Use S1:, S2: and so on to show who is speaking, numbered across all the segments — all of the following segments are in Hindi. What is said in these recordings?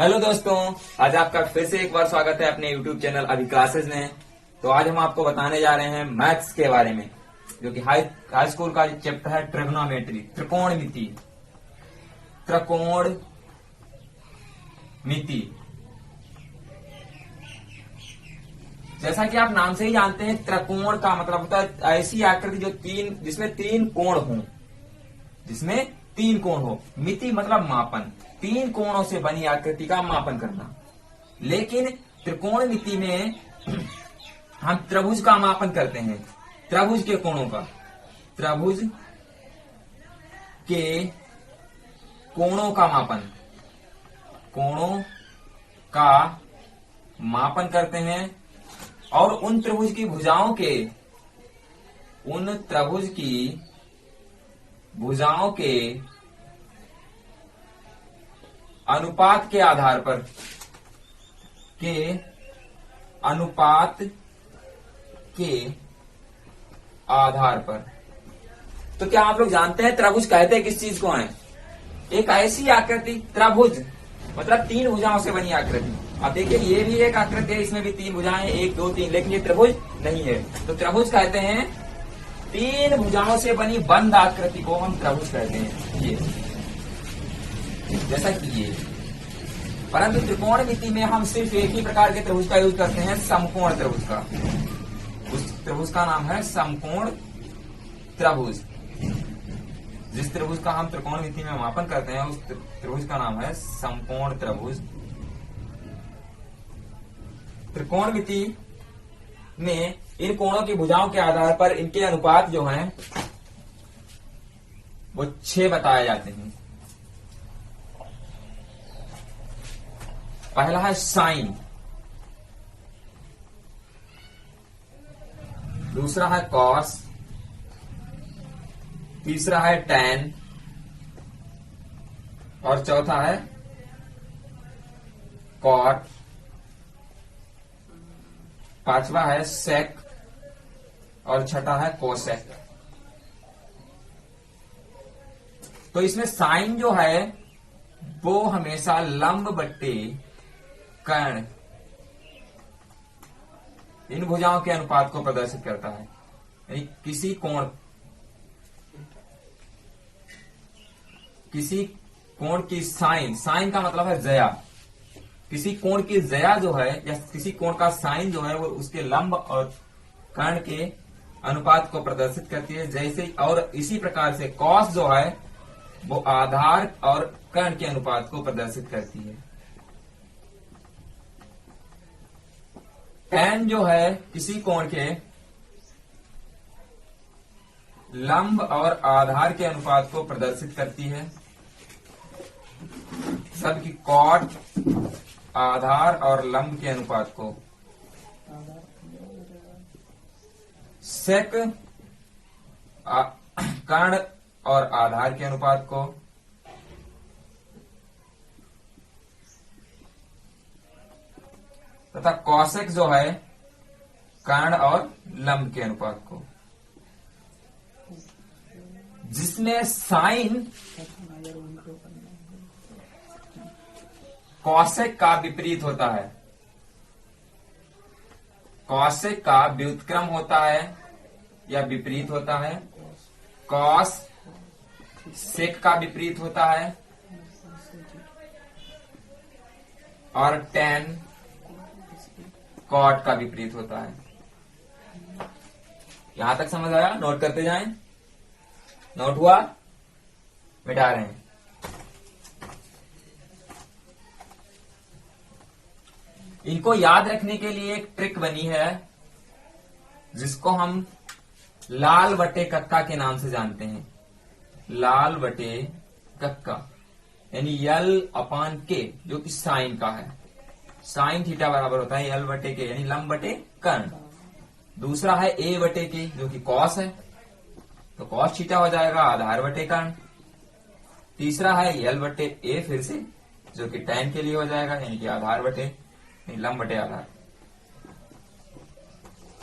S1: हेलो दोस्तों, आज आपका फिर से एक बार स्वागत है अपने यूट्यूब चैनल अभी क्लासेस में। तो आज हम आपको बताने जा रहे हैं मैथ्स के बारे में, जो कि हाई स्कूल का चैप्टर है ट्रिग्नोमेट्री, त्रिकोणमिति। त्रिकोणमिति जैसा कि आप नाम से ही जानते हैं, त्रिकोण का मतलब होता है ऐसी आकृति जिसमें तीन कोण हों, जिसमें तीन कोण हो। मिति मतलब मापन, तीन कोणों से बनी आकृति का मापन करना। लेकिन त्रिकोणमिति में हम त्रिभुज का मापन करते हैं, त्रिभुज के कोणों का, त्रिभुज के कोणों का मापन, कोणों का मापन करते हैं। और उन त्रिभुज की भुजाओं के, उन त्रिभुज की भुजाओं के अनुपात के आधार पर, के अनुपात के आधार पर। तो क्या आप लोग जानते हैं त्रिभुज कहते हैं किस चीज को है? एक ऐसी आकृति, त्रिभुज मतलब तीन भुजाओं से बनी आकृति। अब देखिए, ये भी एक आकृति है, इसमें भी तीन भुजाएं, एक दो तीन, लेकिन ये त्रिभुज नहीं है। तो त्रिभुज कहते हैं तीन भुजाओं से बनी बंद आकृति को हम त्रिभुज कहते हैं। ये जैसा कि ये, परंतु त्रिकोणमिति में हम सिर्फ एक ही प्रकार के त्रिभुज का यूज करते हैं, समकोण त्रिभुज का। उस त्रिभुज का नाम है समकोण त्रिभुज। जिस त्रिभुज का हम त्रिकोणमिति में मापन करते हैं, उस त्रिभुज का नाम है समकोण त्रिभुज। त्रिकोणमिति में इन कोणों की भुजाओं के आधार पर इनके अनुपात जो हैं वो 6 बताए जाते हैं। पहला है साइन, दूसरा है कॉस, तीसरा है टैन और चौथा है कॉट, पांचवा है सेक और छठा है कोसेक। तो इसमें साइन जो है वो हमेशा लंब बट्टे कर्ण, इन भुजाओं के अनुपात को प्रदर्शित करता है। यानी किसी कोण की साइन, साइन का मतलब है जया, किसी कोण की जया जो है या किसी कोण का साइन जो है वो उसके लंब और कर्ण के अनुपात को प्रदर्शित करती है। जैसे और इसी प्रकार से कॉस जो है वो आधार और कर्ण के अनुपात को प्रदर्शित करती है। टैन जो है किसी कोण के लंब और आधार के अनुपात को प्रदर्शित करती है। सबकी कॉट आधार और लंब के अनुपात को, सेक कर्ण और आधार के अनुपात को, तथा कॉसेक जो है कर्ण और लंब के अनुपात को। जिसमें साइन कॉसेक का विपरीत होता है, कॉसेक का व्युत्क्रम होता है या विपरीत होता है, कॉस सेक का विपरीत होता है और टैन कॉट का विपरीत होता है। यहां तक समझ आया? नोट करते जाएं। नोट हुआ? मिटा रहे हैं। इनको याद रखने के लिए एक ट्रिक बनी है, जिसको हम लाल बटे कक्का के नाम से जानते हैं। लाल बटे कक्का यानी L/K, जो कि साइन का है। साइन थीटा बराबर होता है L बटे के, यानी लंब बटे कर्ण। दूसरा है A बटे के, जो कि कॉस है, तो कॉस थीटा हो जाएगा आधार बटे कर्ण। तीसरा है L बटे A फिर से, जो कि टैन के लिए हो जाएगा, यानी कि आधार बटे लंब बटे आधार।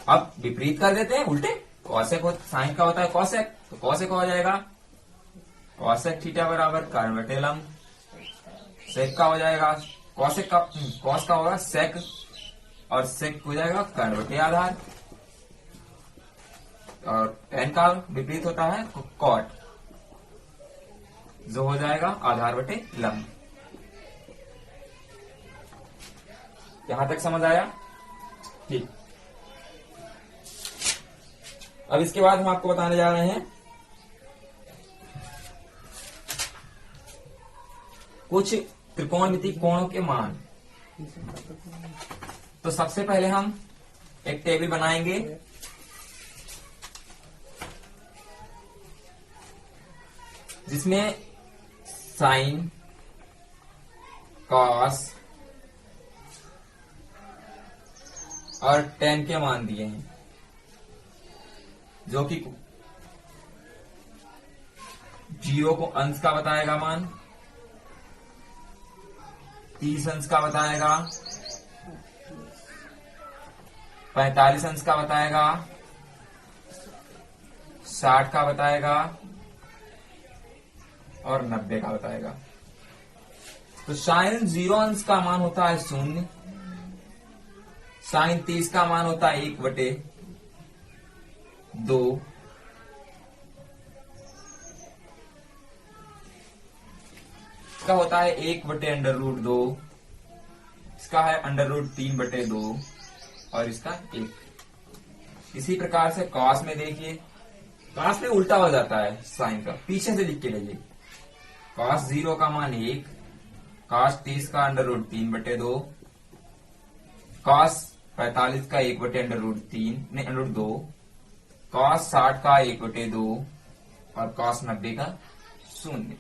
S1: अब विपरीत कर देते हैं, उल्टे। कॉसेक साइन का होता है कॉसेक, तो कॉसेक हो जाएगा कॉसेक थीटा बराबर कर्ण बटे लंब। सेक का हो जाएगा कॉस का होगा सेक, और सेक हो जाएगा कर्ण बटे आधार, और टेन का विपरीत होता है कॉट, जो हो जाएगा आधार बटे लंब। यहां तक समझ आया? ठीक। अब इसके बाद हम आपको बताने जा रहे हैं कुछ त्रिकोणमितीय कोणों के मान। तो सबसे पहले हम एक टेबल बनाएंगे जिसमें साइन, कॉस और टेन के मान दिए हैं, जो कि 0 को अंश का बताएगा मान, 30 अंश का बताएगा, 45 अंश का बताएगा, 60 का बताएगा और 90 का बताएगा। तो साइन 0 अंश का मान होता है 0, साइन 30 का मान होता है 1/2, इसका होता है 1/√2, इसका है √3/2 और इसका 1। इसी प्रकार से कॉस में देखिए, कॉस में उल्टा हो जाता है साइन का, पीछे से लिख के लीजिए। कॉस 0 का मान 1, कॉस 30 का √3/2, कॉस 45 का 1/√2, कॉस 60 का 1/2 और कॉस 90 का 0।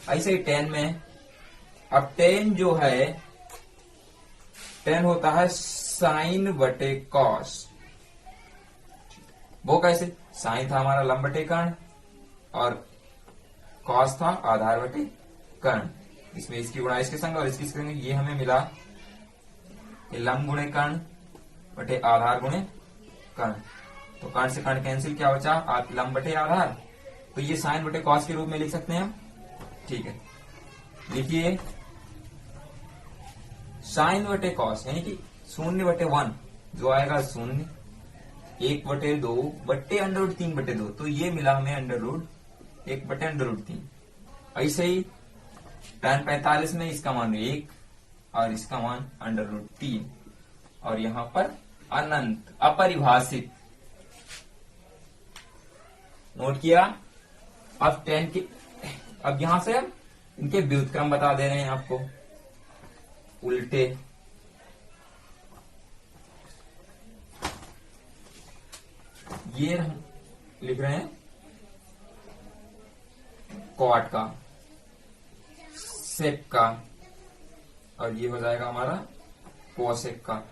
S1: ऐसे ही टेन में, अब टेन जो है, टेन होता है साइन बटे कॉस। वो कैसे? साइन था हमारा लंब बटे कर्ण और कॉस था आधार बटे कर्ण। इसमें इसकी गुणा इसके संग और इसकी संग, ये हमें मिला कि लंब गुणे कर्ण बटे आधार गुणे कर्ण। तो कर्ण से कर्ण कैंसिल, क्या बचा? लंब बटे आधार। तो ये साइन बटे कॉस के रूप में लिख सकते हैं हम। ठीक है, लिखिए साइन बटे कॉस यानी कि 0/1 जो आएगा 0, 1/2 बट्टे √3/2। तो ये मिला हमें √1/√3। ऐसे ही tan 45 में इसका मान 1 और इसका मान √3, और यहां पर अनंत, अपरिभाषित। नोट किया? अब टेन के, अब यहां से हम इनके व्युत्क्रम बता दे रहे हैं आपको, उल्टे। ये हम लिख रहे हैं कॉट का, सेक का, और ये हो जाएगा हमारा कोसेक का।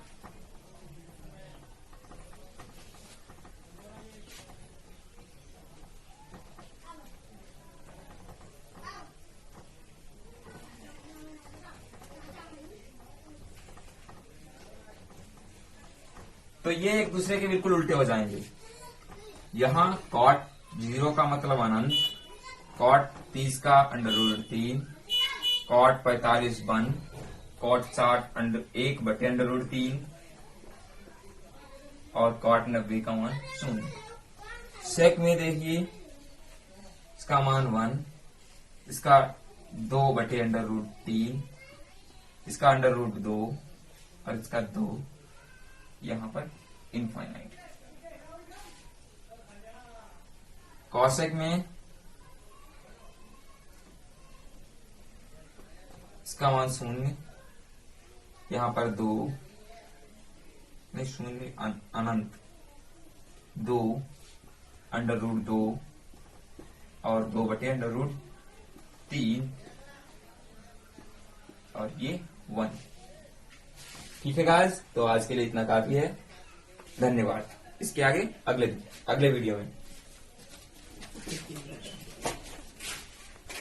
S1: तो ये एक दूसरे के बिल्कुल उल्टे हो जाएंगे। यहां कॉट 0 का मतलब अनंत, कॉट 30 का √3, कॉट 45 1, कॉट 60 1/√3 और कॉट 90 का मान 0। सेक में देखिए, इसका मान 1, इसका 2/√3, इसका √2 और इसका 2, यहां पर इनफाइनाइट। कॉसेक में इसका मान 0, यहां पर 2 नहीं 0 अनंत, 2/√2 और 2/√3 और ये 1। ठीक है गाइस, तो आज के लिए इतना काफी है। धन्यवाद। इसके आगे अगले वीडियो में।